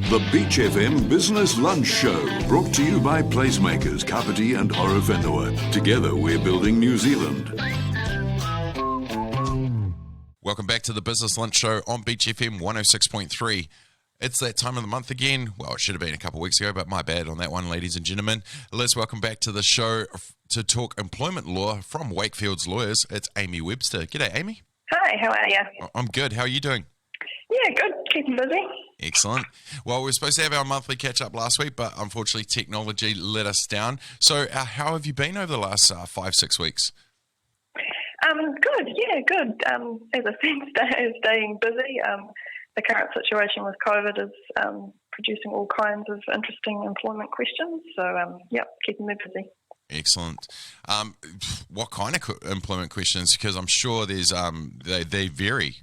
The Beach FM Business Lunch Show, brought to you by PlaceMakers Kapiti Horowhenua. Together we're building New Zealand. Welcome back to the Business Lunch Show on Beach FM 106.3. It's that time of the month again. Well, it should have been a couple of weeks ago, but my bad on that one, ladies and gentlemen. Let's welcome back to the show to talk employment law from Wakefields Lawyers. It's Amy Webster. G'day, Amy. Hi, how are you? I'm good. How are you doing? Yeah, good. Keeping busy. Excellent. Well, we were supposed to have our monthly catch-up last week, but unfortunately technology let us down. So how have you been over the last 5-6 weeks? Good. Yeah, good. As I said, staying busy. The current situation with COVID is producing all kinds of interesting employment questions. So, keeping me busy. Excellent. What kind of employment questions? Because I'm sure there's they vary.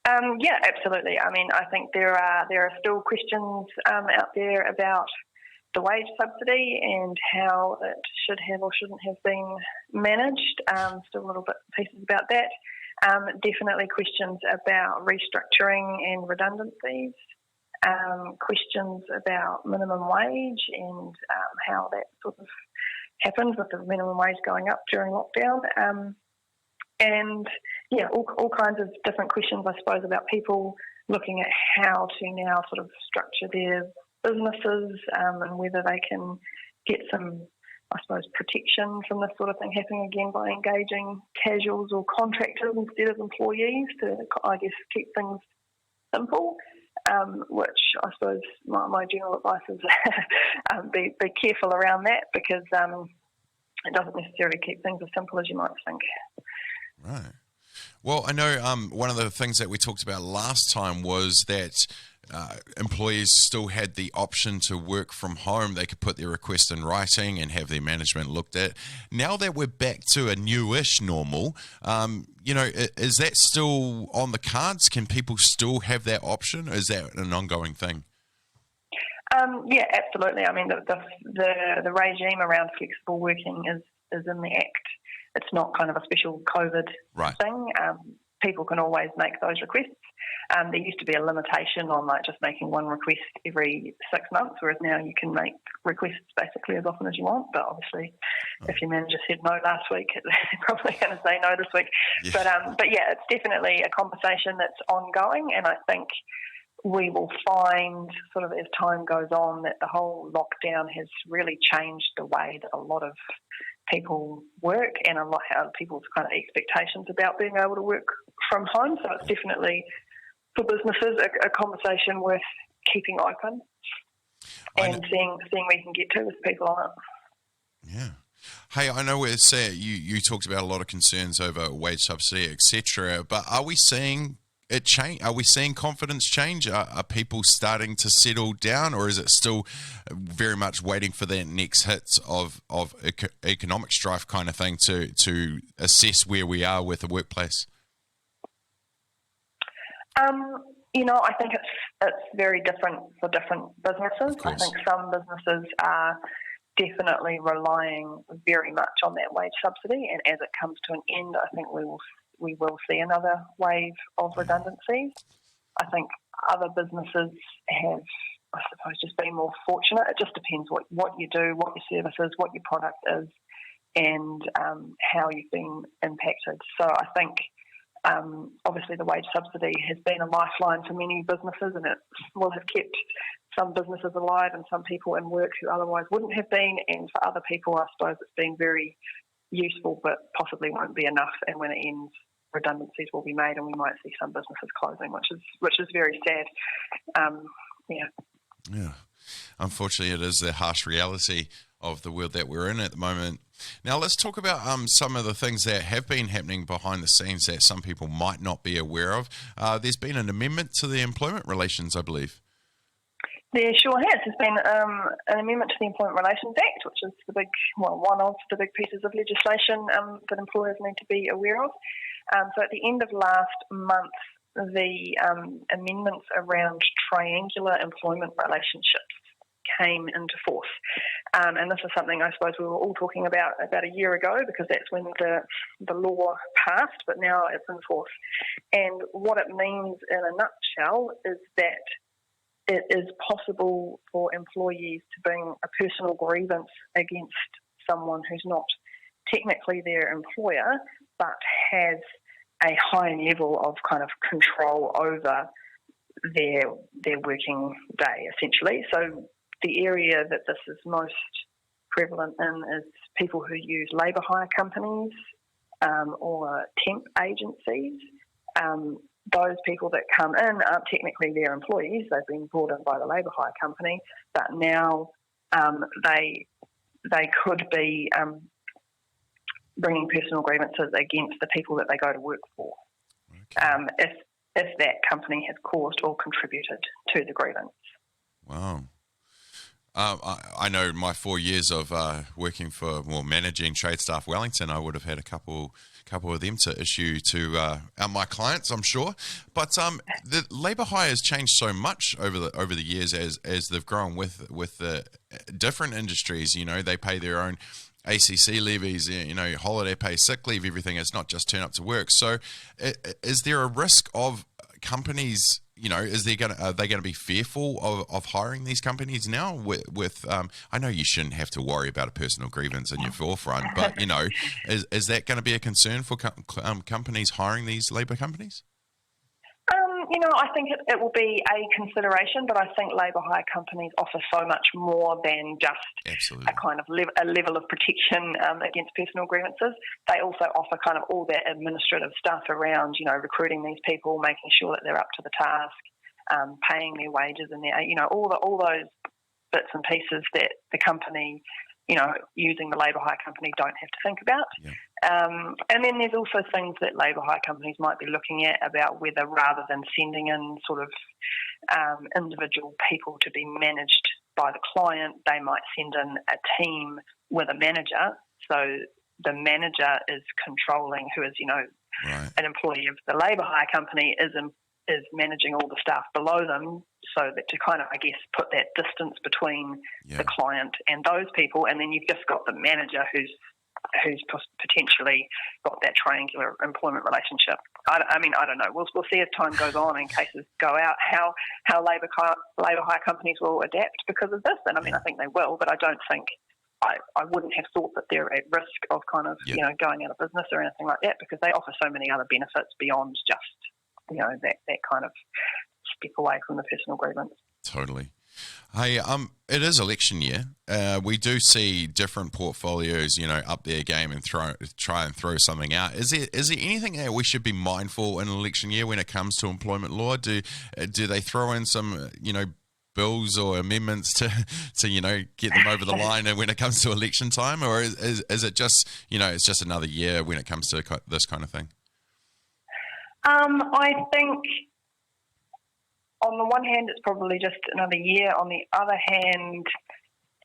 Yeah, absolutely. I mean, I think there are still questions out there about the wage subsidy and how it should have or shouldn't have been managed. Still a little bit pieces about that. Definitely questions about restructuring and redundancies. Questions about minimum wage and how that sort of happens with the minimum wage going up during lockdown. And yeah, all kinds of different questions, I suppose, about people looking at how to now sort of structure their businesses and whether they can get some, I suppose, protection from this sort of thing happening again by engaging casuals or contractors instead of employees to, I guess, keep things simple. Which I suppose my general advice is be careful around that because it doesn't necessarily keep things as simple as you might think. Right. Well, I know one of the things that we talked about last time was that employees still had the option to work from home. They could put their request in writing and have their management looked at. Now that we're back to a newish normal, is that still on the cards? Can people still have that option? Or is that an ongoing thing? Yeah, absolutely. I mean, the regime around flexible working is in the Act. It's not kind of a special COVID thing. People can always make those requests. There used to be a limitation on just making one request every 6 months, whereas now you can make requests basically as often as you want. But obviously, if your manager said no last week, they're probably going to say no this week. Yeah. But yeah, it's definitely a conversation that's ongoing, and I think we will find sort of as time goes on that the whole lockdown has really changed the way that a lot of people work and a lot how people's kind of expectations about being able to work from home. So it's definitely for businesses a conversation worth keeping open and seeing where you can get to with people on it. Yeah. Hey, I know where you talked about a lot of concerns over wage subsidy, etc. But are we seeing it change? Are we seeing confidence change? Are people starting to settle down, or is it still very much waiting for that next hit of economic strife kind of thing to assess where we are with the workplace? I think it's very different for different businesses. I think some businesses are definitely relying very much on that wage subsidy, and as it comes to an end, I think we will see another wave of redundancies. I think other businesses have, I suppose, just been more fortunate. It just depends what you do, what your service is, what your product is, and how you've been impacted. So I think obviously the wage subsidy has been a lifeline for many businesses, and it will have kept some businesses alive and some people in work who otherwise wouldn't have been, and for other people I suppose it's been very useful but possibly won't be enough, and when it ends redundancies will be made and we might see some businesses closing, which is very sad. Yeah. Unfortunately, it is the harsh reality of the world that we're in at the moment. Now, let's talk about some of the things that have been happening behind the scenes that some people might not be aware of. There's been an amendment to the employment relations, I believe. There sure has. There's been an amendment to the Employment Relations Act, which is one of the big pieces of legislation that employers need to be aware of. So at the end of last month, the amendments around triangular employment relationships came into force. And this is something I suppose we were all talking about a year ago, because that's when the law passed, but now it's in force. And what it means in a nutshell is that it is possible for employees to bring a personal grievance against someone who's not technically their employer, but has a high level of kind of control over their working day, essentially. So the area that this is most prevalent in is people who use labour hire companies or temp agencies. Those people that come in aren't technically their employees. They've been brought in by the labour hire company, but now they could be bringing personal grievances against the people that they go to work for, if that company has caused or contributed to the grievance. Wow. I know my 4 years of working for, managing Trade Staff Wellington, I would have had a couple of them to issue to my clients, I'm sure. But the labour hire has changed so much over the years as they've grown with the different industries. You know, they pay their own ACC levies, holiday pay, sick leave, everything. It's not just turn up to work. So is there a risk of companies, are they going to be fearful of hiring these companies now with I know you shouldn't have to worry about a personal grievance in your forefront, but, is that going to be a concern for companies hiring these labour companies? I think it will be a consideration, but I think labour hire companies offer so much more than just Absolutely. a kind of a level of protection against personal grievances. They also offer kind of all that administrative stuff around, recruiting these people, making sure that they're up to the task, paying their wages and all those bits and pieces that the company, using the labour hire company don't have to think about. Yeah. And then there's also things that labour hire companies might be looking at about whether, rather than sending in sort of individual people to be managed by the client, they might send in a team with a manager. So the manager is controlling, who is, Right. an employee of the labour hire company, is managing all the staff below them, so that to kind of, I guess, put that distance between the client and those people. And then you've just got the manager who's potentially got that triangular employment relationship. I don't know. We'll see as time goes on and cases go out how labour hire companies will adapt because of this. And I think they will, but I don't think I wouldn't have thought that they're at risk of kind of going out of business or anything like that, because they offer so many other benefits beyond just that kind of step away from the personal grievance. Totally. Hey, it is election year. We do see different portfolios, up their game and try and throw something out. Is there anything that we should be mindful in election year when it comes to employment law? Do they throw in some, bills or amendments to get them over the line when it comes to election time, or is it just it's just another year when it comes to this kind of thing? I think on the one hand, it's probably just another year. On the other hand,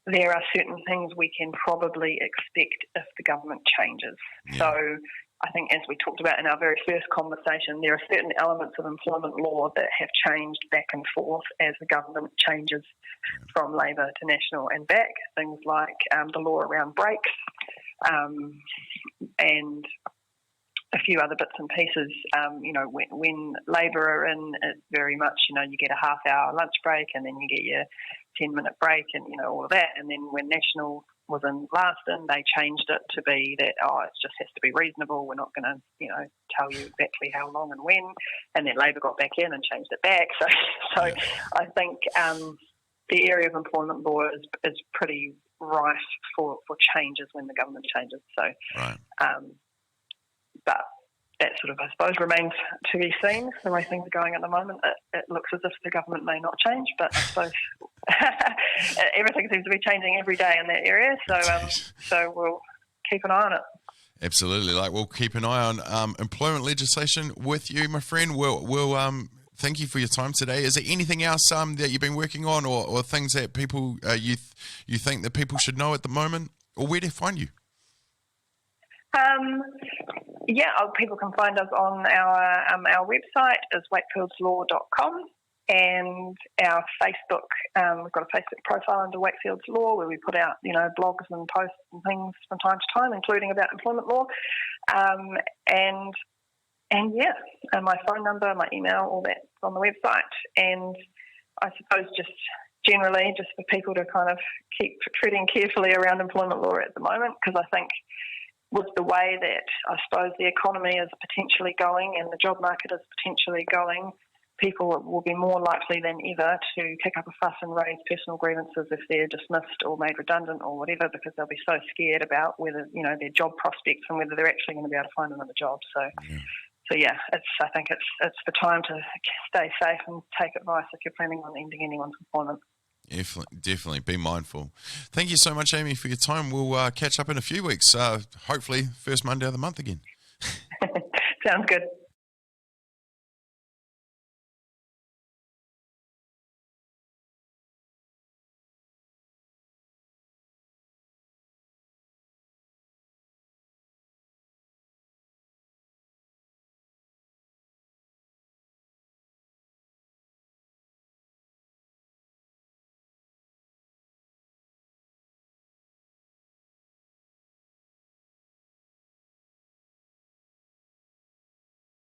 there are certain things we can probably expect if the government changes. Yeah. So I think, as we talked about in our very first conversation, there are certain elements of employment law that have changed back and forth as the government changes from Labor to National and back. Things like the law around breaks and a few other bits and pieces. When Labor are in, it's very much, you get a half-hour lunch break and then you get your 10-minute break and, all of that. And then when National was in last in, they changed it to be that, it just has to be reasonable. We're not going to, tell you exactly how long and when. And then Labor got back in and changed it back. So I think the area of employment law is pretty rife for changes when the government changes. So, right. But that sort of, I suppose, remains to be seen. The way things are going at the moment, it looks as if the government may not change, but I suppose everything seems to be changing every day in that area. So we'll keep an eye on it. Absolutely. We'll keep an eye on employment legislation with you, my friend. We'll thank you for your time today. Is there anything else that you've been working on, or things that people you think that people should know at the moment, or where to find you? People can find us on our website is wakefieldslaw.com, and our Facebook. We've got a Facebook profile under Wakefields Law where we put out blogs and posts and things from time to time, including about employment law, and my phone number, my email, all that's on the website. And I suppose just generally, just for people to kind of keep treading carefully around employment law at the moment, because I think with the way that I suppose the economy is potentially going and the job market is potentially going, people will be more likely than ever to kick up a fuss and raise personal grievances if they're dismissed or made redundant or whatever, because they'll be so scared about whether, their job prospects and whether they're actually going to be able to find another job. So I think it's the time to stay safe and take advice if you're planning on ending anyone's employment. Definitely be mindful. Thank you so much, Amy, for your time. We'll catch up in a few weeks. Hopefully first Monday of the month again. Sounds good.